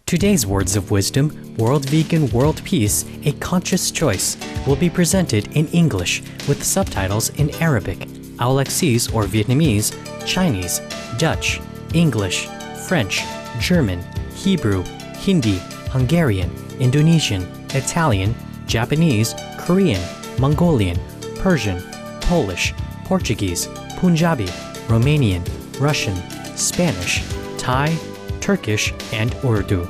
Today's Words of Wisdom, World Vegan, World Peace, A Conscious Choice, will be presented in English with subtitles in Arabic, Aulacese or Vietnamese, Chinese, Dutch, English, French, German, Hebrew, Hindi, Hungarian, Indonesian, Italian, Japanese, Korean, Mongolian, Persian, Polish, Portuguese, Punjabi, Romanian, Russian, Spanish, Thai, Turkish, and Urdu.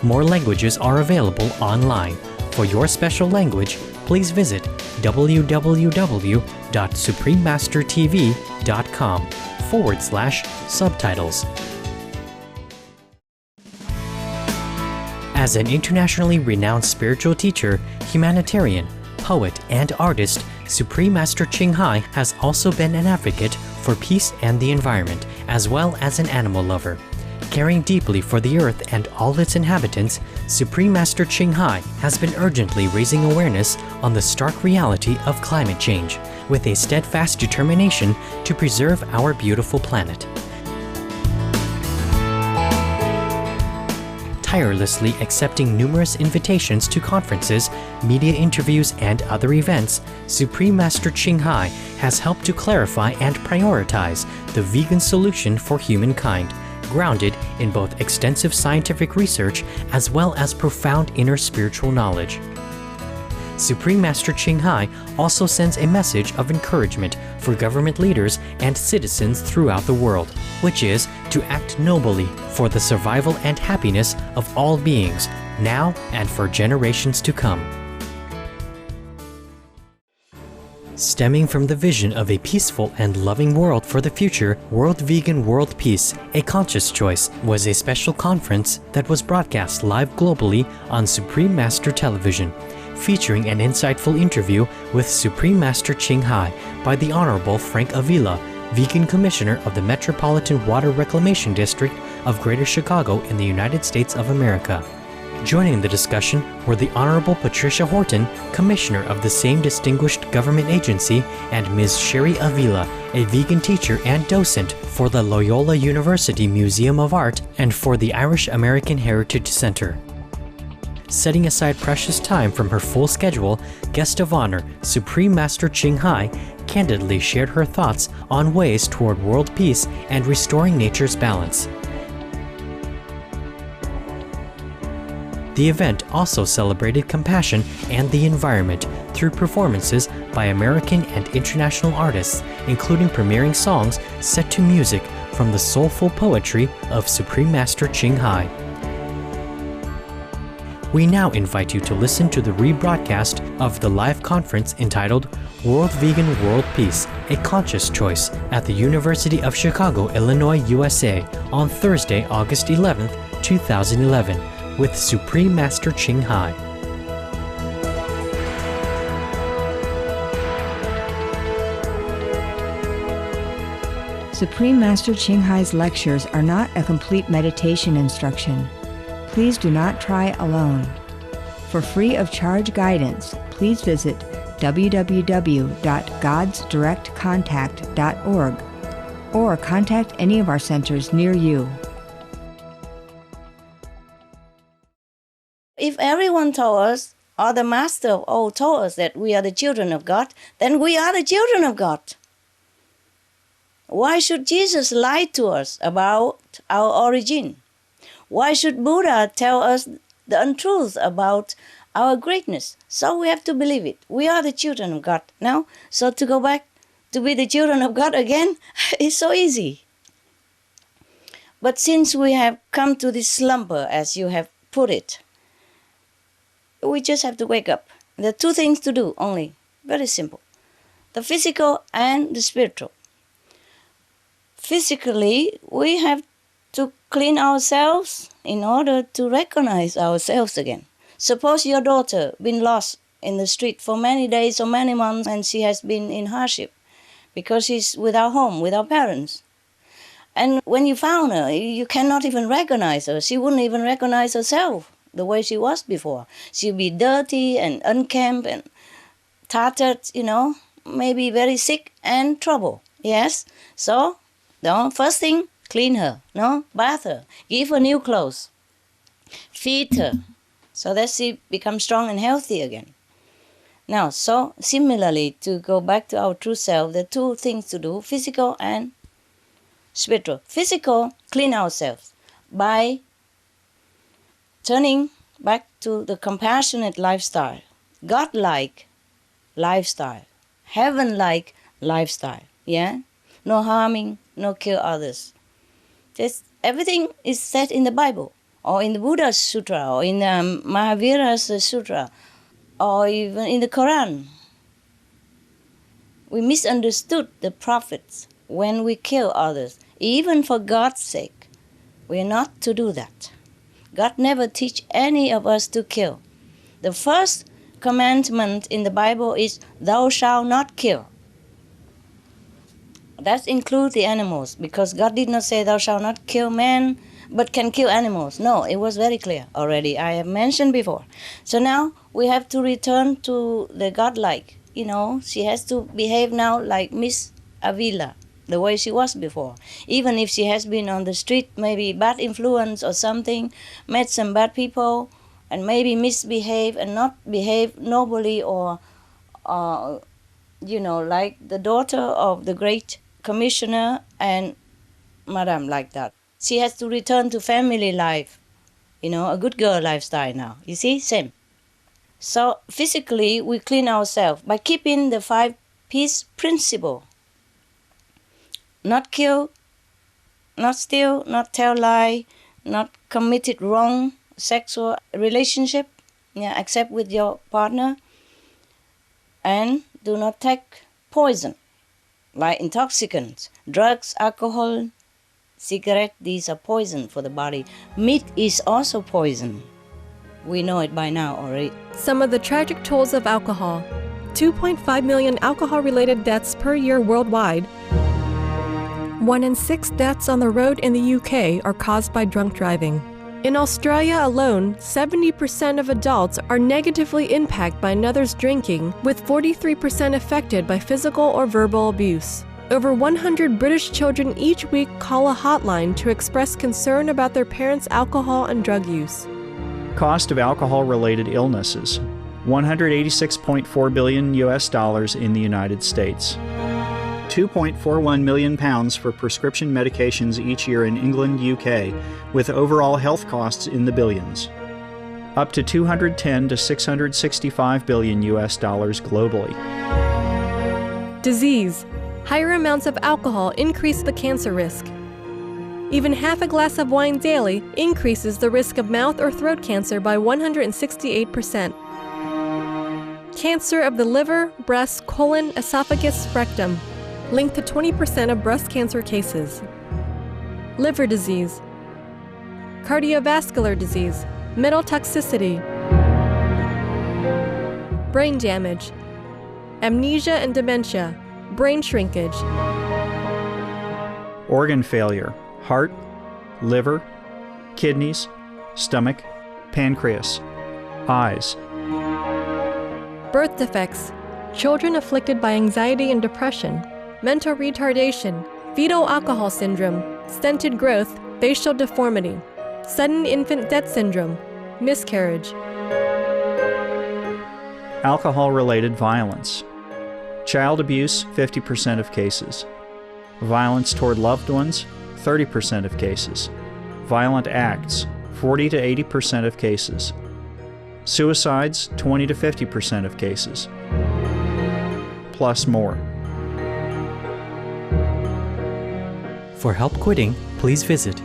More languages are available online. For your special language, please visit www.suprememastertv.com/subtitles. As an internationally renowned spiritual teacher, humanitarian, poet, and artist, Supreme Master Ching Hai has also been an advocate for peace and the environment, as well as an animal lover. Caring deeply for the earth and all its inhabitants, Supreme Master Ching Hai has been urgently raising awareness on the stark reality of climate change, with a steadfast determination to preserve our beautiful planet. Tirelessly accepting numerous invitations to conferences, media interviews, and other events, Supreme Master Ching Hai has helped to clarify and prioritize the vegan solution for humankind, grounded in both extensive scientific research as well as profound inner spiritual knowledge. Supreme Master Ching Hai also sends a message of encouragement for government leaders and citizens throughout the world, which is to act nobly for the survival and happiness of all beings, now and for generations to come. Stemming from the vision of a peaceful and loving world for the future, World Vegan, World Peace, A Conscious Choice was a special conference that was broadcast live globally on Supreme Master Television, featuring an insightful interview with Supreme Master Ching Hai by the Honorable Frank Avila, Vegan Commissioner of the Metropolitan Water Reclamation District of Greater Chicago in the United States of America. Joining the discussion were the Honorable Patricia Horton, Commissioner of the same distinguished government agency, and Ms. Sherry Avila, a vegan teacher and docent for the Loyola University Museum of Art and for the Irish American Heritage Center. Setting aside precious time from her full schedule, Guest of Honor, Supreme Master Ching Hai, candidly shared her thoughts on ways toward world peace and restoring nature's balance. The event also celebrated compassion and the environment through performances by American and international artists, including premiering songs set to music from the soulful poetry of Supreme Master Ching Hai. We now invite you to listen to the rebroadcast of the live conference entitled World Vegan, World Peace, A Conscious Choice at the University of Chicago, Illinois, USA on Thursday, August 11th, 2011, with Supreme Master Ching Hai. Supreme Master Ching Hai's lectures are not a complete meditation instruction. Please do not try alone. For free of charge guidance, please visit www.godsdirectcontact.org or contact any of our centers near you. If everyone told us, or the Master of all told us that we are the children of God, then we are the children of God. Why should Jesus lie to us about our origin? Why should Buddha tell us the untruth about our greatness? So we have to believe it. We are the children of God now. So to go back to be the children of God again is so easy. But since we have come to this slumber, as you have put it, we just have to wake up. There are two things to do only. Very simple. The physical and the spiritual. Physically, we have to clean ourselves in order to recognize ourselves again. Suppose your daughter been lost in the street for many days or many months and she has been in hardship because she's without home, without parents. And when you found her, you cannot even recognize her. She wouldn't even recognize herself the way she was before. She'd be dirty and unkempt and tattered, maybe very sick and trouble. Yes? So, the first thing, clean her, no? Bath her, give her new clothes, feed her, so that she becomes strong and healthy again. Now, so similarly, to go back to our true self, there are two things to do, physical and spiritual. Physical, clean ourselves by turning back to the compassionate lifestyle, God-like lifestyle, heaven-like lifestyle, yeah? No harming, no kill others. Everything is said in the Bible, or in the Buddha's Sutra, or in Mahavira's Sutra, or even in the Quran. We misunderstood the prophets when we kill others, even for God's sake. We are not to do that. God never teach any of us to kill. The first commandment in the Bible is, thou shalt not kill. That includes the animals, because God did not say thou shalt not kill man, but can kill animals. No, it was very clear already. I have mentioned before. So now we have to return to the godlike. You know, she has to behave now like Miss Avila, the way she was before. Even if she has been on the street, maybe bad influence or something, met some bad people, and maybe misbehave and not behave nobly, or like the daughter of the great commissioner and madam like that. She has to return to family life, a good girl lifestyle now. You see, same. So physically, we clean ourselves by keeping the 5 peace principle. Not kill, not steal, not tell lie, not committed wrong sexual relationship, except with your partner, and do not take poison, like intoxicants, drugs, alcohol, cigarette. These are poison for the body. Meat is also poison. We know it by now already. Some of the tragic tolls of alcohol. 2.5 million alcohol-related deaths per year worldwide. 1 in 6 deaths on the road in the UK are caused by drunk driving. In Australia alone, 70% of adults are negatively impacted by another's drinking, with 43% affected by physical or verbal abuse. Over 100 British children each week call a hotline to express concern about their parents' alcohol and drug use. Cost of alcohol-related illnesses, $186.4 billion in the United States. 2.41 million pounds for prescription medications each year in England, UK, with overall health costs in the billions. Up to 210 to 665 billion globally. Disease. Higher amounts of alcohol increase the cancer risk. Even half a glass of wine daily increases the risk of mouth or throat cancer by 168%. Cancer of the liver, breast, colon, esophagus, rectum, linked to 20% of breast cancer cases. Liver disease. Cardiovascular disease, metal toxicity, brain damage, amnesia and dementia, brain shrinkage, organ failure, heart, liver, kidneys, stomach, pancreas, eyes. Birth defects, children afflicted by anxiety and depression, mental retardation, fetal alcohol syndrome, stunted growth, facial deformity, sudden infant death syndrome, miscarriage. Alcohol-related violence. Child abuse, 50% of cases. Violence toward loved ones, 30% of cases. Violent acts, 40 to 80% of cases. Suicides, 20 to 50% of cases. Plus more. For help quitting, please visit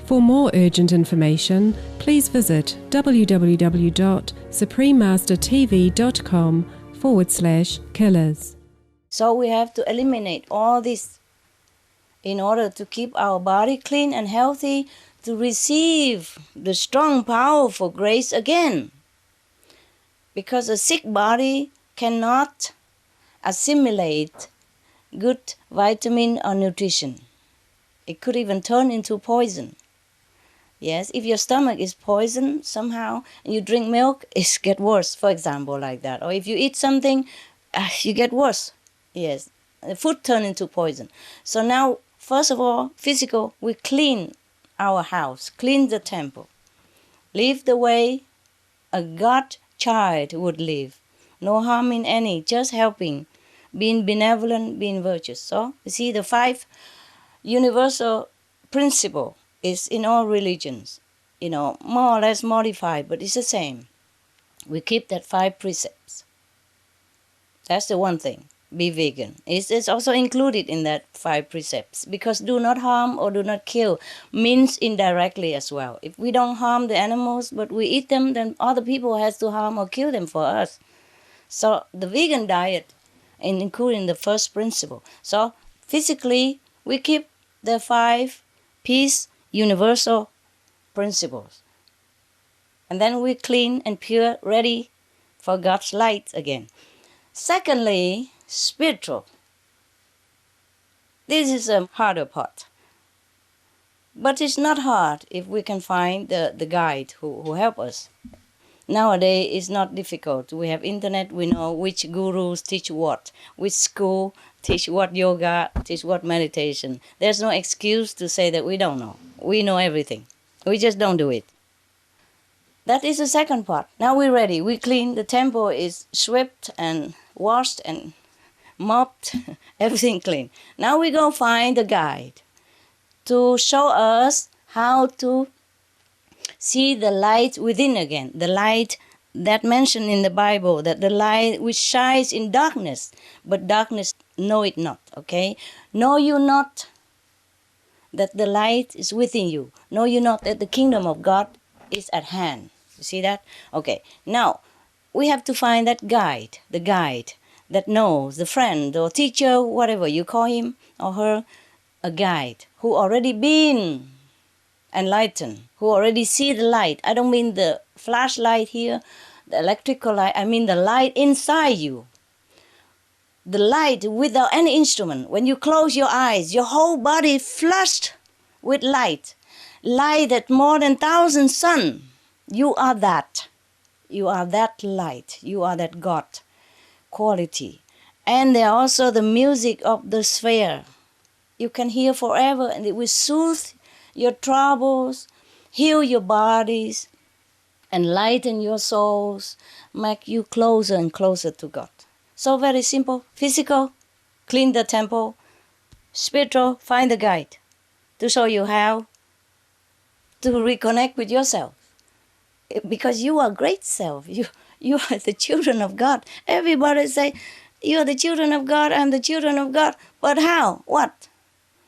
For more urgent information, please visit www.suprememastertv.com/killers. So we have to eliminate all this in order to keep our body clean and healthy, to receive the strong, powerful grace again. Because a sick body cannot assimilate good vitamin or nutrition. It could even turn into poison. Yes, if your stomach is poisoned somehow and you drink milk, it get worse, for example, like that. Or if you eat something, you get worse. Yes, the food turn into poison. So now, first of all, physical, we clean our house, clean the temple. Live the way a God child would live. No harm in any, just helping, being benevolent, being virtuous. So, you see, the 5 universal principle is in all religions, more or less modified, but it's the same. We keep that 5 precepts. That's the one thing. Be vegan. It's also included in that 5 precepts, because do not harm or do not kill means indirectly as well. If we don't harm the animals but we eat them, then other people has to harm or kill them for us. So the vegan diet, including the first principle. So physically, we keep the 5 peace universal principles. And then we clean and pure, ready for God's light again. Secondly, spiritual. This is a harder part. But it's not hard if we can find the guide who help us. Nowadays, it's not difficult. We have internet, we know which gurus teach what, which school teach what yoga, teach what meditation. There's no excuse to say that we don't know. We know everything. We just don't do it. That is the second part. Now we're ready. We clean. The temple is swept and washed and mopped, everything clean. Now we go find the guide to show us how to see the light within again, the light that mentioned in the Bible, that the light which shines in darkness, but darkness know it not, okay? Know you not that the light is within you. Know you not that the kingdom of God is at hand. You see that? Okay, now we have to find that guide, the guide that knows, the friend or teacher, whatever you call him or her, a guide who already been enlightened, who already see the light. I don't mean the flashlight here, the electrical light. I mean the light inside you. The light without any instrument. When you close your eyes, your whole body flushed with light. Light that more than 1,000 sun. You are that. You are that light. You are that God quality. And there are also the music of the sphere. You can hear forever, and it will soothe your troubles, heal your bodies, enlighten your souls, make you closer and closer to God. So very simple. Physical, clean the temple. Spiritual, find the guide to show you how to reconnect with yourself. Because you are great self. You are the children of God. Everybody say, you are the children of God, I'm the children of God. But how? What?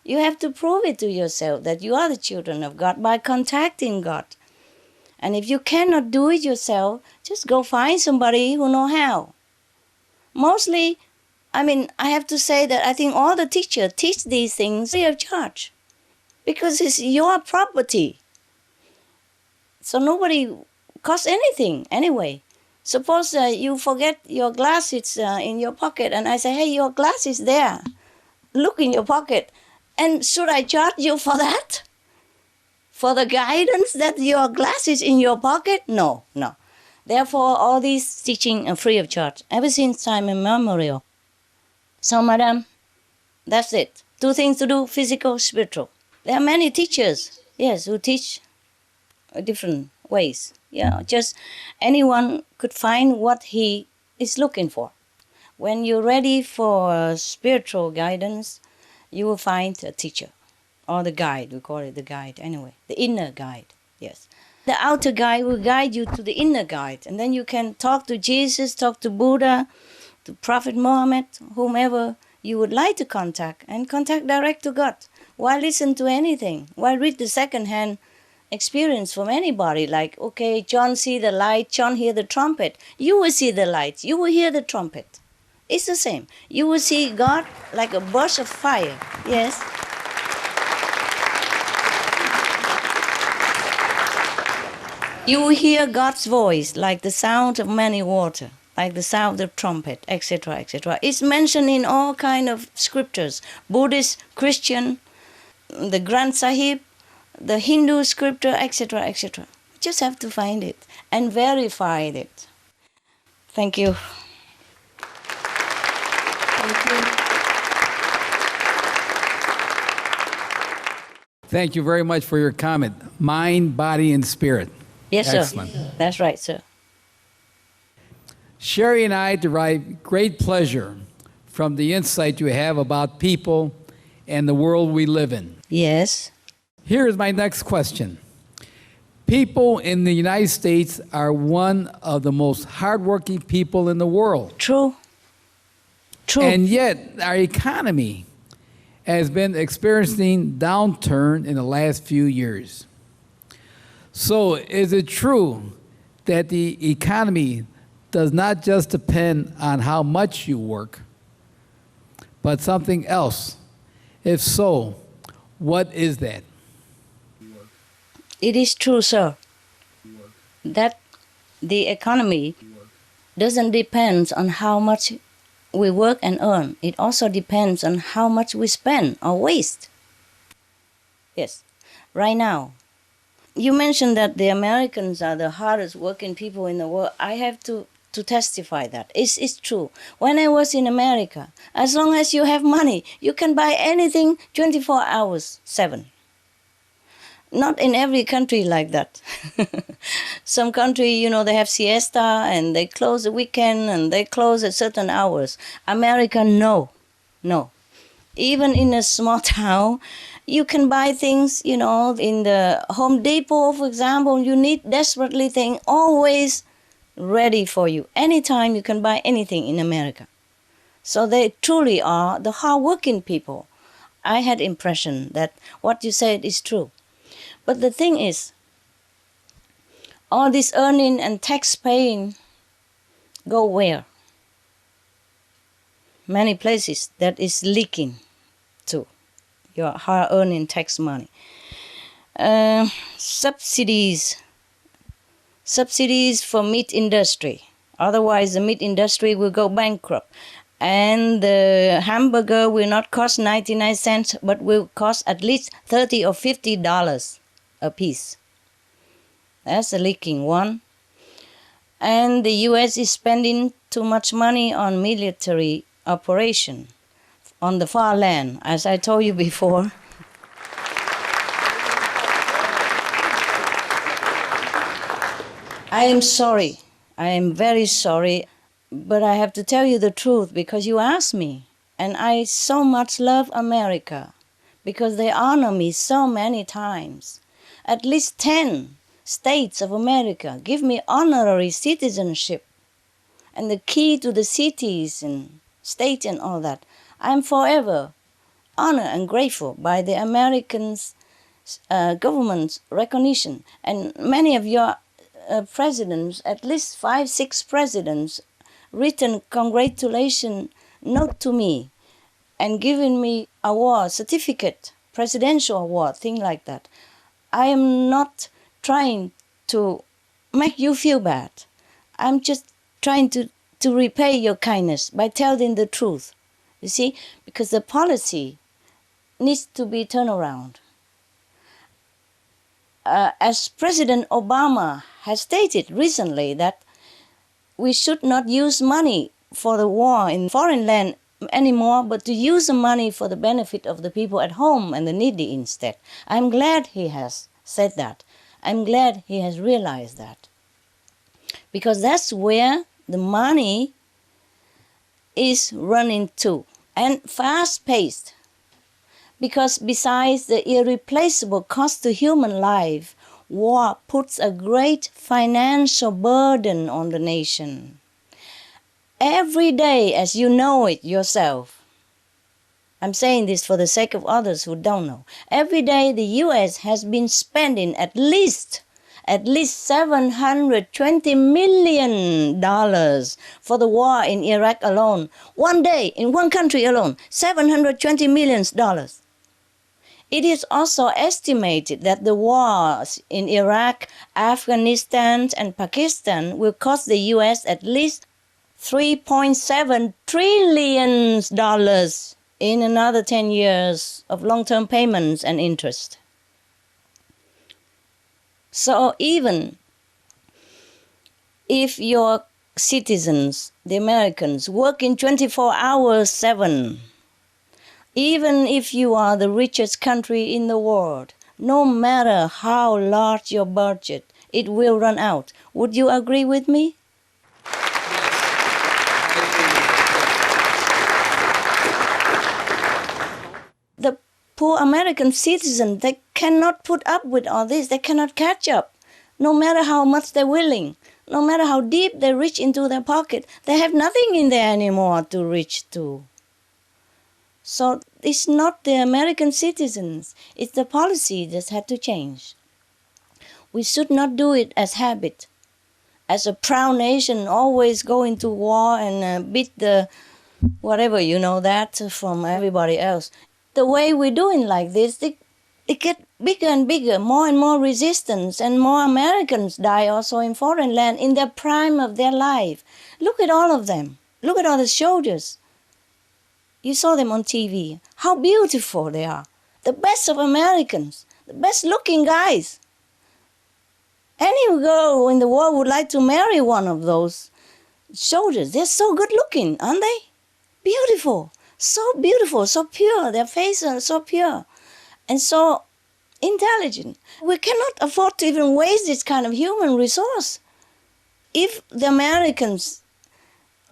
You have to prove it to yourself that you are the children of God by contacting God. And if you cannot do it yourself, just go find somebody who knows how. Mostly, I have to say that I think all the teachers teach these things free of charge. Because it's your property. So nobody costs anything anyway. Suppose you forget your glasses in your pocket and I say, hey, your glass is there. Look in your pocket. And should I charge you for that? For the guidance that your glass is in your pocket? No. Therefore, all these teaching are free of charge, ever since time immemorial. So, madam, that's it. 2 things to do, physical, spiritual. There are many teachers, yes, who teach different ways. Yeah, just anyone could find what he is looking for. When you're ready for spiritual guidance, you will find a teacher or the guide. We call it the guide anyway, the inner guide, yes. The outer guide will guide you to the inner guide, and then you can talk to Jesus, talk to Buddha, to Prophet Muhammad, whomever you would like to contact, and contact direct to God. Why listen to anything? Why read the second-hand experience from anybody? Like, okay, John see the light, John hear the trumpet. You will see the light, you will hear the trumpet. It's the same. You will see God like a burst of fire. Yes. You will hear God's voice like the sound of many water, like the sound of trumpet, etc., etc. It's mentioned in all kind of scriptures. Buddhist, Christian, the Granth Sahib, the Hindu scripture, etc., etc. We just have to find it and verify it. Thank you. Thank you very much for your comment. Mind, body, and spirit. Yes, Excellent. sir. That's right, sir. Sherry and I derive great pleasure from the insight you have about people and the world we live in. Yes. Here is my next question. People in the United States are one of the most hardworking people in the world. True. True. And yet, our economy has been experiencing downturn in the last few years. So, is it true that the economy does not just depend on how much you work, but something else? If so, what is that? It is true, sir, that the economy doesn't depend on how much we work and earn. It also depends on how much we spend or waste. Yes. Right now, you mentioned that the Americans are the hardest working people in the world. I have to testify that. It's true. When I was in America, as long as you have money, you can buy anything 24 hours, 7. Not in every country like that. Some country, they have siesta and they close the weekend and they close at certain hours. America, no. Even in a small town, you can buy things, in the Home Depot, for example, you need desperately things always ready for you. Anytime you can buy anything in America. So they truly are the hardworking people. I had impression that what you said is true. But the thing is, all this earning and tax paying go where? Many places that is leaking to your hard-earning tax money. Subsidies for meat industry. Otherwise, the meat industry will go bankrupt. And the hamburger will not cost 99 cents, but will cost at least $30 or $50 a piece. That's a leaking one. And the U.S. is spending too much money on military operation on the far land, as I told you before. I am sorry. I am very sorry. But I have to tell you the truth because you asked me. And I so much love America because they honor me so many times. At least 10 states of America give me honorary citizenship and the key to the cities and states and all that. I'm forever honored and grateful by the Americans' government's recognition. And many of your presidents, at least 5, 6 presidents, written congratulation note to me and given me award, certificate, presidential award, thing like that. I am not trying to make you feel bad. I'm just trying to repay your kindness by telling the truth. You see, because the policy needs to be turned around. As President Obama has stated recently that we should not use money for the war in foreign land anymore, but to use the money for the benefit of the people at home and the needy instead. I'm glad he has said that. I'm glad he has realized that. Because that's where the money is running to. And fast-paced. Because besides the irreplaceable cost to human life, war puts a great financial burden on the nation. Every day, as you know it yourself, I'm saying this for the sake of others who don't know, every day the U.S. has been spending at least $720 million for the war in Iraq alone. One day, in one country alone, $720 million. It is also estimated that the wars in Iraq, Afghanistan, and Pakistan will cost the U.S. at least $3.7 trillion in another 10 years of long-term payments and interest. So even if your citizens, the Americans, work in 24 hours 7, even if you are the richest country in the world, no matter how large your budget, it will run out. Would you agree with me? The poor American citizen, they cannot put up with all this. They cannot catch up, no matter how much they're willing. No matter how deep they reach into their pocket, they have nothing in there anymore to reach to. So it's not the American citizens, it's the policy that had to change. We should not do it as habit. As a proud nation, always go into war and beat the whatever, that from everybody else. The way we're doing like this, it get bigger and bigger, more and more resistance, and more Americans die also in foreign land in the prime of their life. Look at all of them. Look at all the soldiers. You saw them on TV. How beautiful they are. The best of Americans, the best looking guys. Any girl in the world would like to marry one of those soldiers. They're so good looking, aren't they? Beautiful, so pure. Their faces are so pure and so intelligent. We cannot afford to even waste this kind of human resource. If the Americans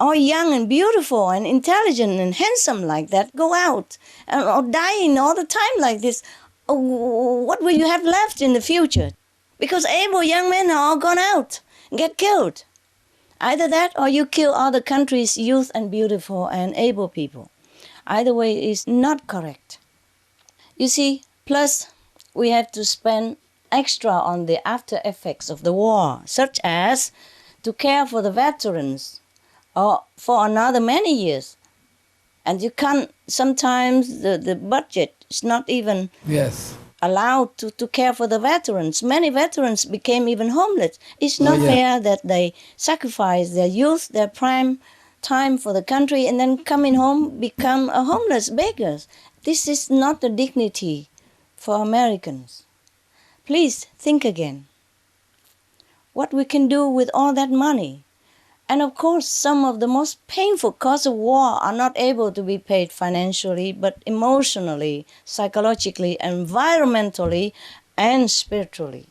are young and beautiful and intelligent and handsome like that, go out or dying all the time like this, what will you have left in the future? Because able young men are all gone out, get killed. Either that or you kill all the country's youth and beautiful and able people. Either way is not correct. You see, plus we have to spend extra on the after effects of the war, such as to care for the veterans or for another many years. And you can't, sometimes the budget is not even allowed to care for the veterans. Many veterans became even homeless. It's not fair that they sacrifice their youth, their prime time for the country, and then coming home become a homeless beggars. This is not the dignity for Americans. Please think again. What we can do with all that money. And of course, some of the most painful causes of war are not able to be paid financially, but emotionally, psychologically, environmentally, and spiritually.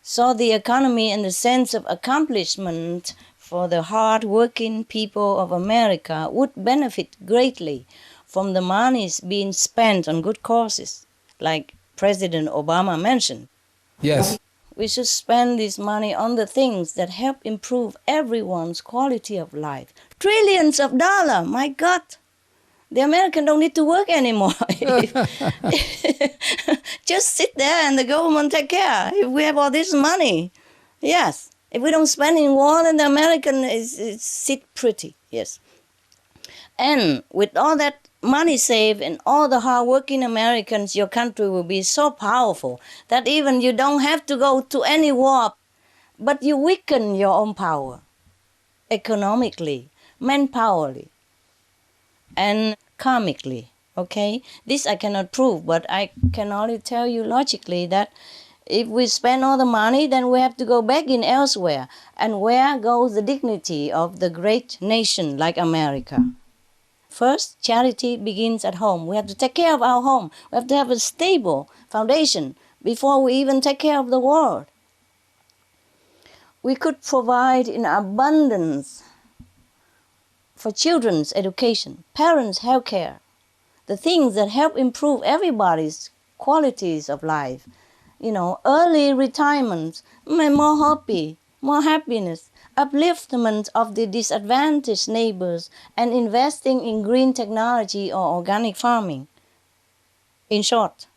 So the economy and the sense of accomplishment for the hard-working people of America would benefit greatly from the monies being spent on good causes, like President Obama mentioned. Yes. We should spend this money on the things that help improve everyone's quality of life. Trillions of dollars, my God. The American don't need to work anymore. Just sit there and the government take care. If we have all this money, yes. If we don't spend in war, then the American is sit pretty, yes. And with all that money saved and all the hard-working Americans, your country will be so powerful that even you don't have to go to any war, but you weaken your own power economically, manpowerly, and karmically, okay? This I cannot prove, but I can only tell you logically that if we spend all the money, then we have to go begging elsewhere. And where goes the dignity of the great nation like America? First, charity begins at home. We have to take care of our home. We have to have a stable foundation before we even take care of the world. We could provide in abundance for children's education, parents' health care, the things that help improve everybody's qualities of life. Early retirement, more hobby, more happiness, upliftment of the disadvantaged neighbors, and investing in green technology or organic farming. In short,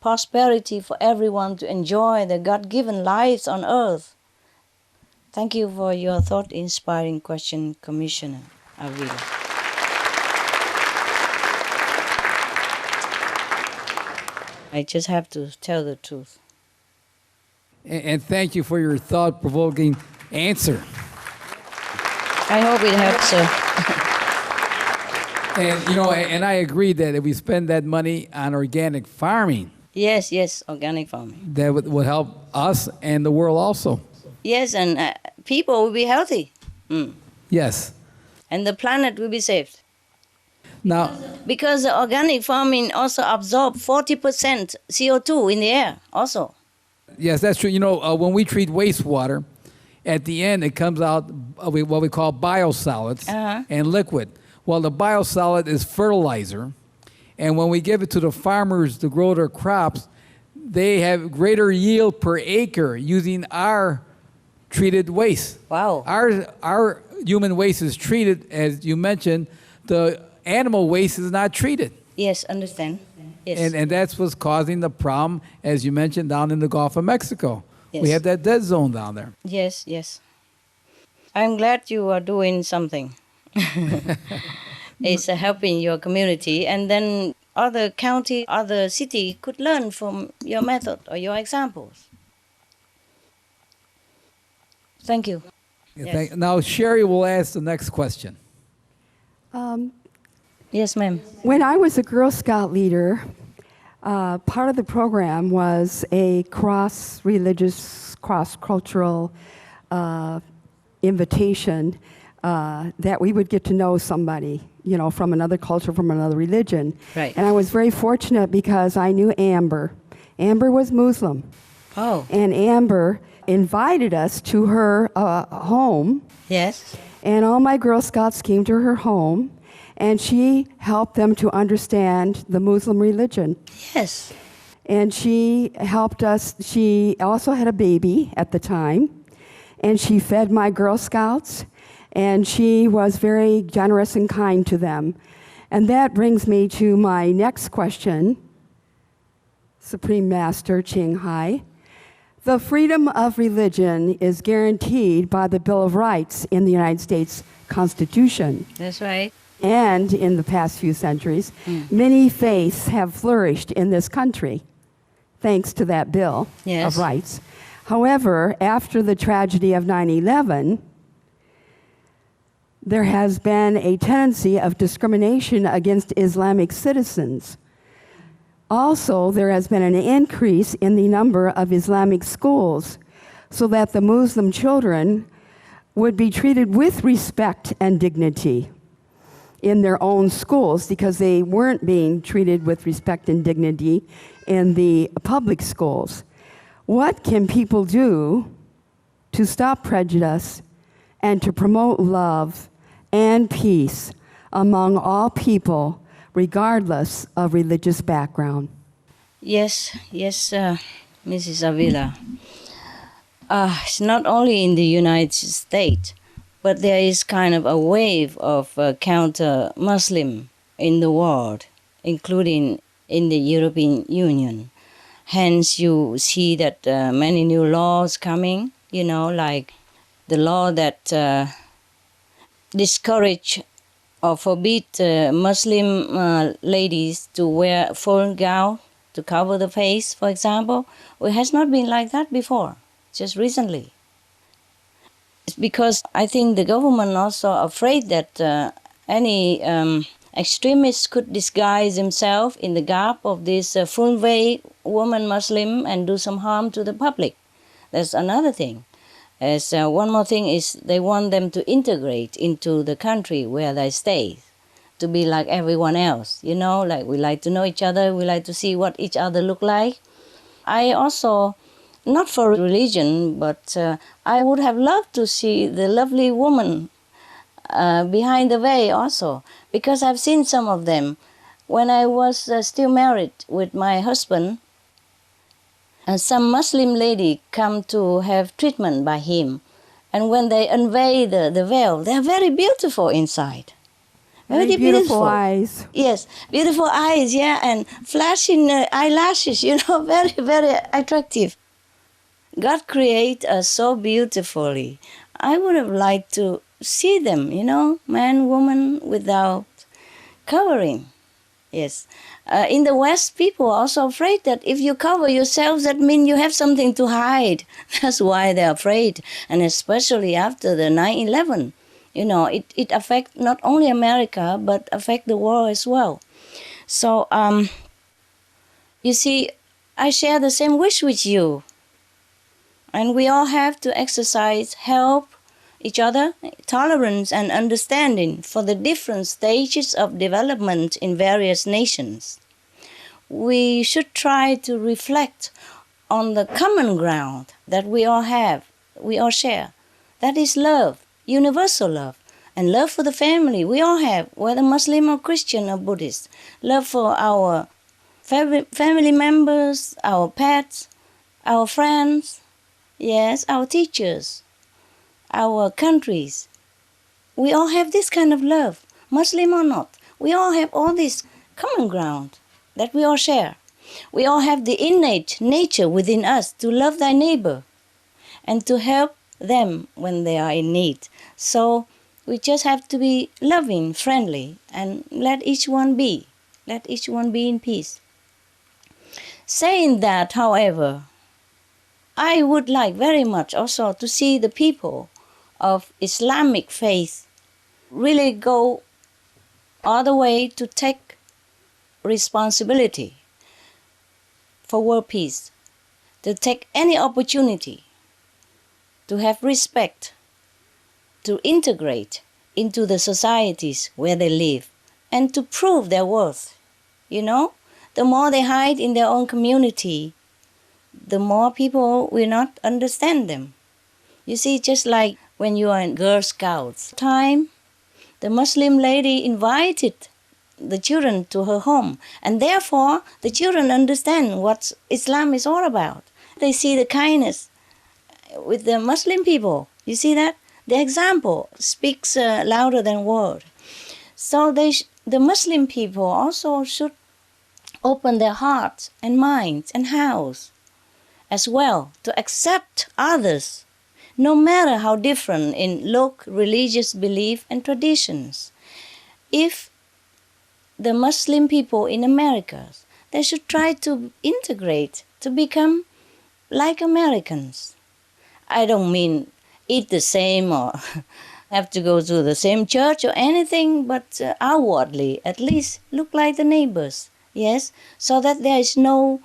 prosperity for everyone to enjoy their God-given lives on earth. Thank you for your thought-inspiring question, Commissioner Avila. I just have to tell the truth. And thank you for your thought-provoking answer. I hope it helps, sir. And I agree that if we spend that money on organic farming, Yes, yes, organic farming. That would help us and the world also. Yes, and people will be healthy. Mm. Yes. And the planet will be saved. Now, Because the organic farming also absorbs 40% CO2 in the air also. yes, that's true. You know, when we treat wastewater, at the end it comes out what we call biosolids and liquid. Well, the biosolid is fertilizer, and when we give it to the farmers to grow their crops, they have greater yield per acre using our treated waste. Wow. Our human waste is treated, as you mentioned. The animal waste is not treated. Yes, understand. Yes. And that's what's causing the problem, as you mentioned, down in the Gulf of Mexico. Yes. We have that dead zone down there. Yes, yes. I'm glad you are doing something. It's helping your community, and then other county, other city could learn from your method or your examples. Thank you. Yes. Now, Sherry will ask the next question. Yes, ma'am. When I was a Girl Scout leader, part of the program was a cross-religious, cross-cultural invitation that we would get to know somebody, you know, from another culture, from another religion. Right. And I was very fortunate because I knew Amber. Amber was Muslim. Oh, And Amber invited us to her home, yes. and all my Girl Scouts came to her home, and she helped them to understand the Muslim religion. Yes. And she helped us. She also had a baby at the time, and she fed my Girl Scouts, and she was very generous and kind to them. And that brings me to my next question, Supreme Master Ching Hai. The freedom of religion is guaranteed by the Bill of Rights in the United States Constitution. That's right. And in the past few centuries, many faiths have flourished in this country, thanks to that Bill Yes. of Rights. However, after the tragedy of 9/11, there has been a tendency of discrimination against Islamic citizens. Also, there has been an increase in the number of Islamic schools so that the Muslim children would be treated with respect and dignity in their own schools, because they weren't being treated with respect and dignity in the public schools. What can people do to stop prejudice and to promote love and peace among all people, regardless of religious background? Yes, yes, Mrs. Avila. It's not only in the United States, but there is kind of a wave of counter-Muslim in the world, including in the European Union. Hence, you see that many new laws coming, you know, like the law that discourage or forbid Muslim ladies to wear full gown to cover the face, for example. It has not been like that before, just recently. It's because I think the government also afraid that any extremists could disguise himself in the garb of this full-way woman Muslim and do some harm to the public. That's another thing. As one more thing is they want them to integrate into the country where they stay, to be like everyone else. You know, like we like to know each other, we like to see what each other look like. I also, not for religion, but I would have loved to see the lovely woman behind the veil also, because I've seen some of them. When I was still married with my husband, some Muslim lady come to have treatment by him. And when they unveil the veil, they're very beautiful inside. Very beautiful eyes. Yes, beautiful eyes, yeah, and flashing eyelashes, you know, very, very attractive. God created us so beautifully. I would have liked to see them, you know, man, woman, without covering. Yes. In the West, people are also afraid that if you cover yourselves, that means you have something to hide. That's why they're afraid. And especially after the 9/11, you know, it affects not only America, but affect the world as well. So, you see, I share the same wish with you. And we all have to exercise help each other, tolerance and understanding for the different stages of development in various nations. We should try to reflect on the common ground that we all have, we all share. That is love, universal love, and love for the family. We all have, whether Muslim or Christian or Buddhist. Love for our family members, our pets, our friends, yes, our teachers, our countries. We all have this kind of love, Muslim or not. We all have all this common ground that we all share. We all have the innate nature within us to love thy neighbor and to help them when they are in need. So we just have to be loving, friendly, and let each one be. Let each one be in peace. Saying that, however, I would like very much also to see the people of Islamic faith really go all the way to take responsibility for world peace, to take any opportunity to have respect, to integrate into the societies where they live, and to prove their worth. You know, the more they hide in their own community, the more people will not understand them. You see, just like when you are in Girl Scouts time, the Muslim lady invited the children to her home, and therefore the children understand what Islam is all about. They see the kindness with the Muslim people. You see that? The example speaks louder than word. So the Muslim people also should open their hearts and minds and house as well to accept others, no matter how different in look, religious belief and traditions. If the Muslim people in America, they should try to integrate, to become like Americans. I don't mean eat the same or have to go to the same church or anything, but outwardly at least look like the neighbors, yes, so that there is no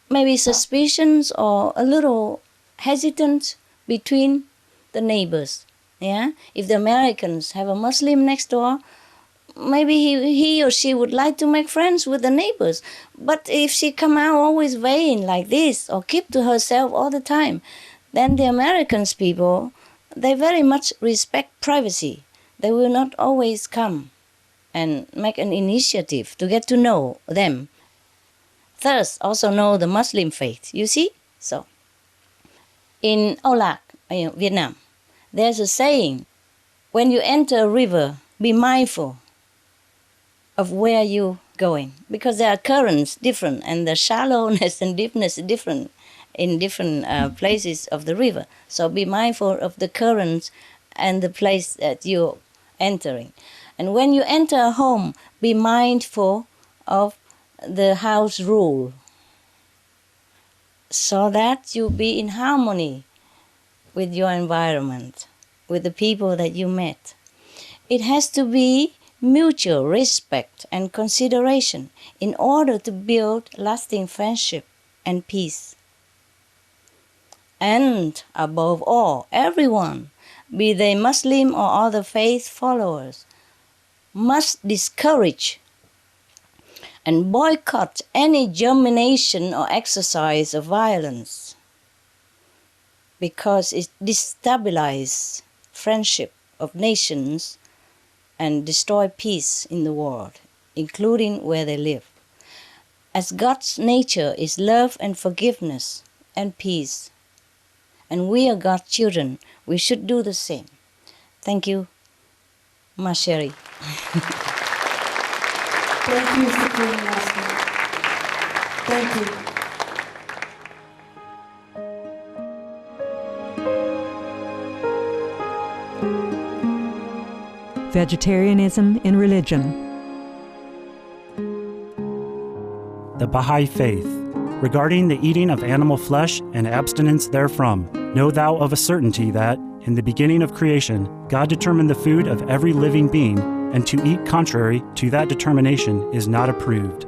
maybe suspicions or a little hesitant between the neighbors. Yeah, if the Americans have a Muslim next door, maybe he or she would like to make friends with the neighbors. But if she come out always vain like this or keep to herself all the time, then the Americans people, they very much respect privacy. They will not always come and make an initiative to get to know them. Thus, also know the Muslim faith, you see? So, in Âu Lạc, Vietnam, there's a saying, when you enter a river, be mindful of where you're going, because there are currents different and the shallowness and deepness is different in different places of the river. So be mindful of the currents and the place that you're entering. And when you enter a home, be mindful of the house rule so that you be in harmony with your environment, with the people that you met. It has to be mutual respect and consideration in order to build lasting friendship and peace. And above all, everyone, be they Muslim or other faith followers, must discourage and boycott any germination or exercise of violence, because it destabilizes friendship of nations and destroy peace in the world, including where they live. As God's nature is love and forgiveness and peace, and we are God's children, we should do the same. Thank you, Ma Sherry. Thank you, Supreme Master. Thank you. Vegetarianism in religion. The Baha'i Faith. Regarding the eating of animal flesh and abstinence therefrom, know thou of a certainty that, in the beginning of creation, God determined the food of every living being, and to eat contrary to that determination is not approved.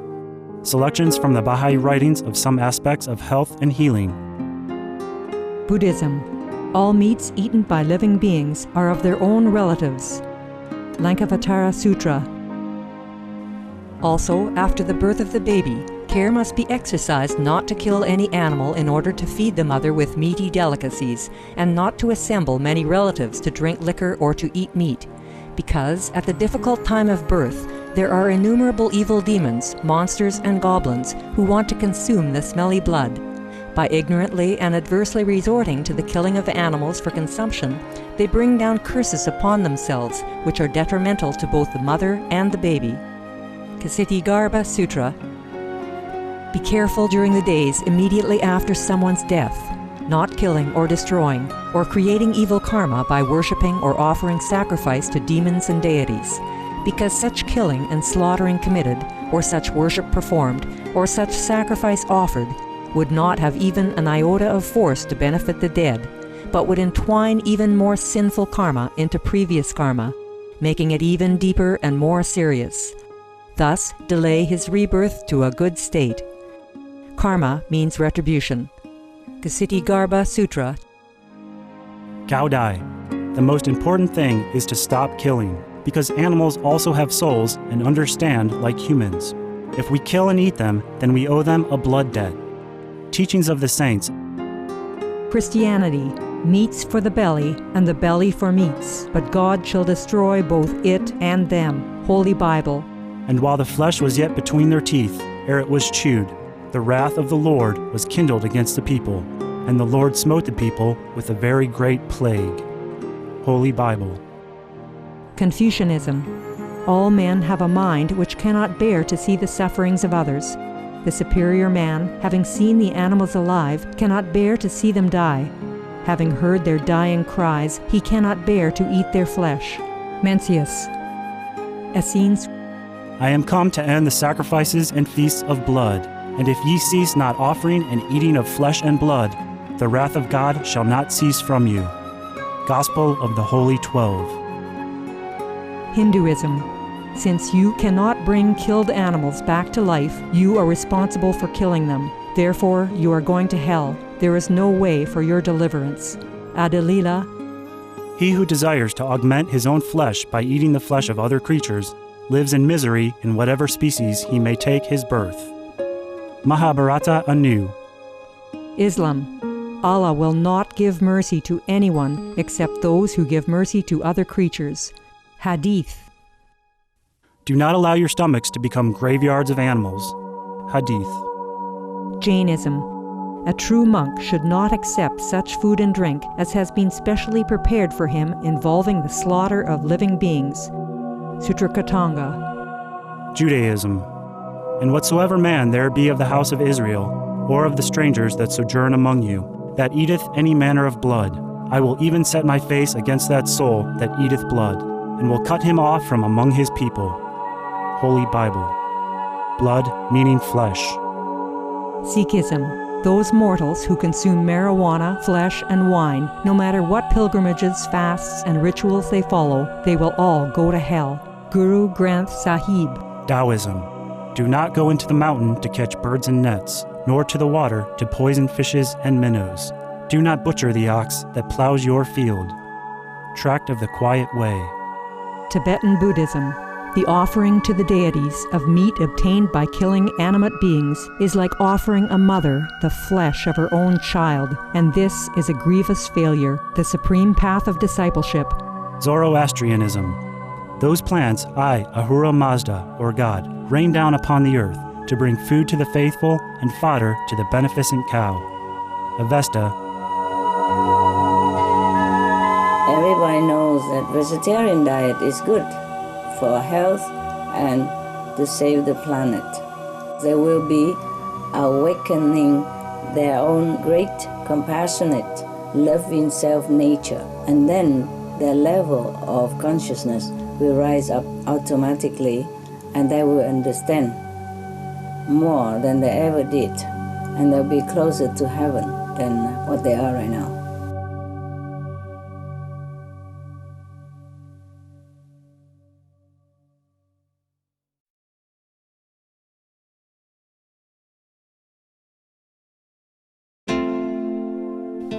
Selections from the Baha'i writings of some aspects of health and healing. Buddhism. All meats eaten by living beings are of their own relatives. Lankavatara Sutra. Also, after the birth of the baby, care must be exercised not to kill any animal in order to feed the mother with meaty delicacies, and not to assemble many relatives to drink liquor or to eat meat, because at the difficult time of birth, there are innumerable evil demons, monsters, and goblins who want to consume the smelly blood. By ignorantly and adversely resorting to the killing of animals for consumption, they bring down curses upon themselves, which are detrimental to both the mother and the baby. Ksitigarbha Sutra. Be careful during the days immediately after someone's death, not killing or destroying, or creating evil karma by worshipping or offering sacrifice to demons and deities, because such killing and slaughtering committed, or such worship performed, or such sacrifice offered, would not have even an iota of force to benefit the dead, but would entwine even more sinful karma into previous karma, making it even deeper and more serious. Thus, delay his rebirth to a good state. Karma means retribution. Ksitigarbha Sutra. Gaudai. The most important thing is to stop killing, because animals also have souls and understand like humans. If we kill and eat them, then we owe them a blood debt. Teachings of the Saints. Christianity. Meats for the belly, and the belly for meats, but God shall destroy both it and them. Holy Bible. And while the flesh was yet between their teeth, ere it was chewed, the wrath of the Lord was kindled against the people, and the Lord smote the people with a very great plague. Holy Bible. Confucianism. All men have a mind which cannot bear to see the sufferings of others. The superior man, having seen the animals alive, cannot bear to see them die. Having heard their dying cries, he cannot bear to eat their flesh. Mencius. Essenes. I am come to end the sacrifices and feasts of blood, and if ye cease not offering and eating of flesh and blood, the wrath of God shall not cease from you. Gospel of the Holy 12. Hinduism. Since you cannot bring killed animals back to life, you are responsible for killing them. Therefore, you are going to hell. There is no way for your deliverance. Adilila. He who desires to augment his own flesh by eating the flesh of other creatures lives in misery in whatever species he may take his birth. Mahabharata anew. Islam. Allah will not give mercy to anyone except those who give mercy to other creatures. Hadith. Do not allow your stomachs to become graveyards of animals. Hadith. Jainism. A true monk should not accept such food and drink as has been specially prepared for him involving the slaughter of living beings. Sutrakatanga. Judaism. And whatsoever man there be of the house of Israel, or of the strangers that sojourn among you, that eateth any manner of blood, I will even set my face against that soul that eateth blood, and will cut him off from among his people. Holy Bible. Blood meaning flesh. Sikhism. Those mortals who consume marijuana, flesh, and wine, no matter what pilgrimages, fasts, and rituals they follow, they will all go to hell. Guru Granth Sahib. Taoism. Do not go into the mountain to catch birds and nets, nor to the water to poison fishes and minnows. Do not butcher the ox that plows your field. Tract of the Quiet Way. Tibetan Buddhism. The offering to the deities of meat obtained by killing animate beings is like offering a mother the flesh of her own child, and this is a grievous failure, the supreme path of discipleship. Zoroastrianism. Those plants I, Ahura Mazda, or God, rain down upon the earth to bring food to the faithful and fodder to the beneficent cow. Avesta. Everybody knows that vegetarian diet is good for health and to save the planet. They will be awakening their own great, compassionate, loving self-nature, and then their level of consciousness will rise up automatically, and they will understand more than they ever did, and they'll be closer to heaven than what they are right now.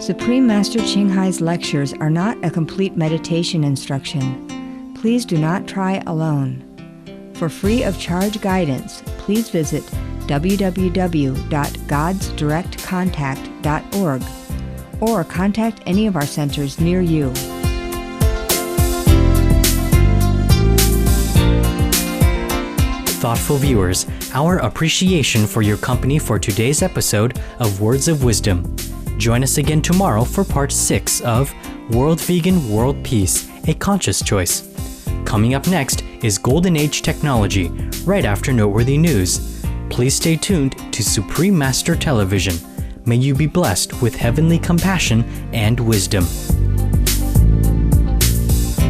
Supreme Master Ching Hai's lectures are not a complete meditation instruction. Please do not try alone. For free of charge guidance, please visit www.godsdirectcontact.org or contact any of our centers near you. Thoughtful viewers, our appreciation for your company for today's episode of Words of Wisdom. Join us again tomorrow for part 6 of World Vegan, World Peace, A Conscious Choice. Coming up next is Golden Age Technology, right after Noteworthy News. Please stay tuned to Supreme Master Television. May you be blessed with heavenly compassion and wisdom.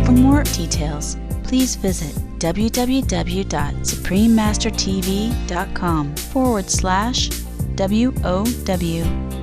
For more details, please visit www.suprememastertv.com/WOW